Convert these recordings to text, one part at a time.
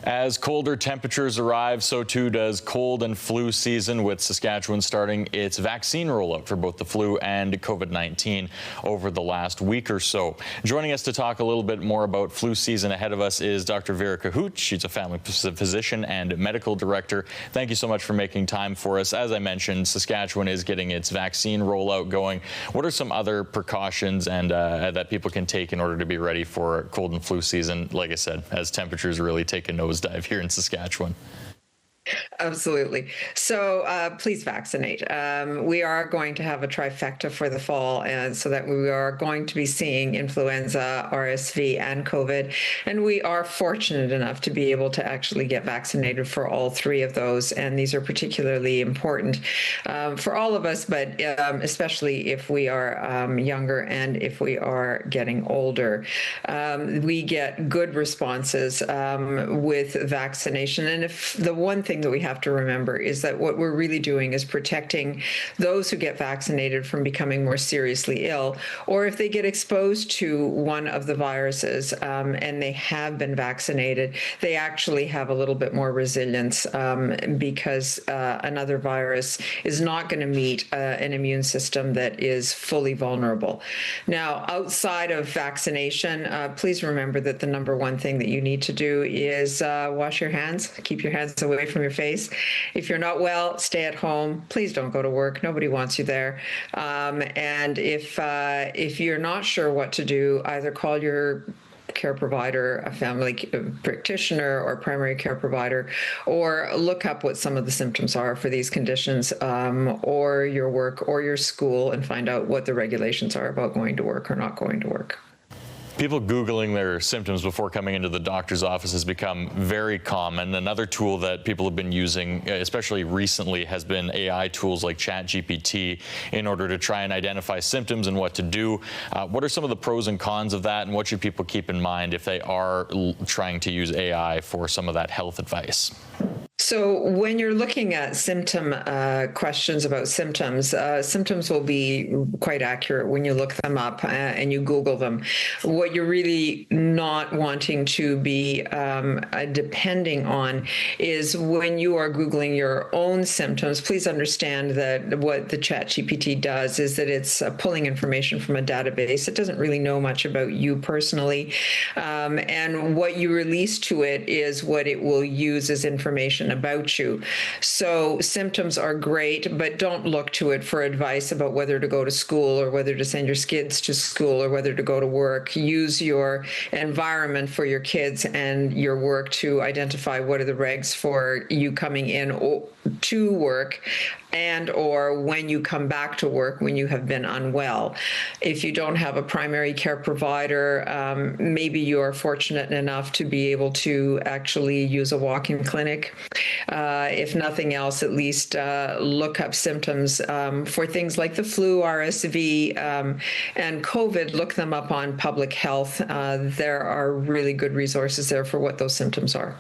As colder temperatures arrive, so too does cold and flu season, with Saskatchewan starting its vaccine rollout for both the flu and COVID-19 over the last week or so. Joining us to talk a little bit more about flu season ahead of us is Dr. Vera Kohut. She's a family physician and medical director. Thank you so much for making time for us. As I mentioned, Saskatchewan is getting its vaccine rollout going. What are some other precautions and that people can take in order to be ready for cold and flu season, like I said, as temperatures really take a nosedive here in Saskatchewan? Absolutely. So please vaccinate. We are going to have a trifecta for the fall, and so that we are going to be seeing influenza, RSV, and COVID. And we are fortunate enough to be able to actually get vaccinated for all three of those. And these are particularly important for all of us, but especially if we are younger and if we are getting older. We get good responses with vaccination. And if the one thing that we have to remember is that what we're really doing is protecting those who get vaccinated from becoming more seriously ill, or if they get exposed to one of the viruses and they have been vaccinated, they actually have a little bit more resilience because another virus is not going to meet an immune system that is fully vulnerable. Now, outside of vaccination, please remember that the number one thing that you need to do is wash your hands, keep your hands away from your face. If you're not well, stay at home. Please don't go to work. Nobody wants you there. And if you're not sure what to do, either call your care provider, a family practitioner or primary care provider, or look up what some of the symptoms are for these conditions, or your work or your school, and find out what the regulations are about going to work or not going to work. People Googling their symptoms before coming into the doctor's office has become very common. Another tool that people have been using, especially recently, has been AI tools like ChatGPT in order to try and identify symptoms and what to do. What are some of the pros and cons of that, and what should people keep in mind if they are trying to use AI for some of that health advice? So when you're looking at symptom questions about symptoms, symptoms will be quite accurate when you look them up and you Google them. What you're really not wanting to be depending on is when you are Googling your own symptoms. Please understand that what the ChatGPT does is that it's pulling information from a database. It doesn't really know much about you personally. And what you release to it is what it will use as information about you. So symptoms are great, but don't look to it for advice about whether to go to school or whether to send your kids to school or whether to go to work. Use your environment for your kids and your work to identify what are the regs for you coming in to work and or when you come back to work when you have been unwell. If you don't have a primary care provider, maybe you are fortunate enough to be able to actually use a walk-in clinic. If nothing else, at least look up symptoms for things like the flu, RSV, and COVID. Look them up on Public Health. There are really good resources there for what those symptoms are.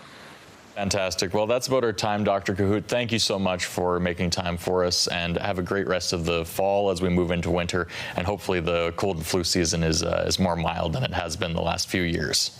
Fantastic. Well, that's about our time, Dr. Kohut. Thank you so much for making time for us, and have a great rest of the fall as we move into winter, and hopefully the cold and flu season is more mild than it has been the last few years.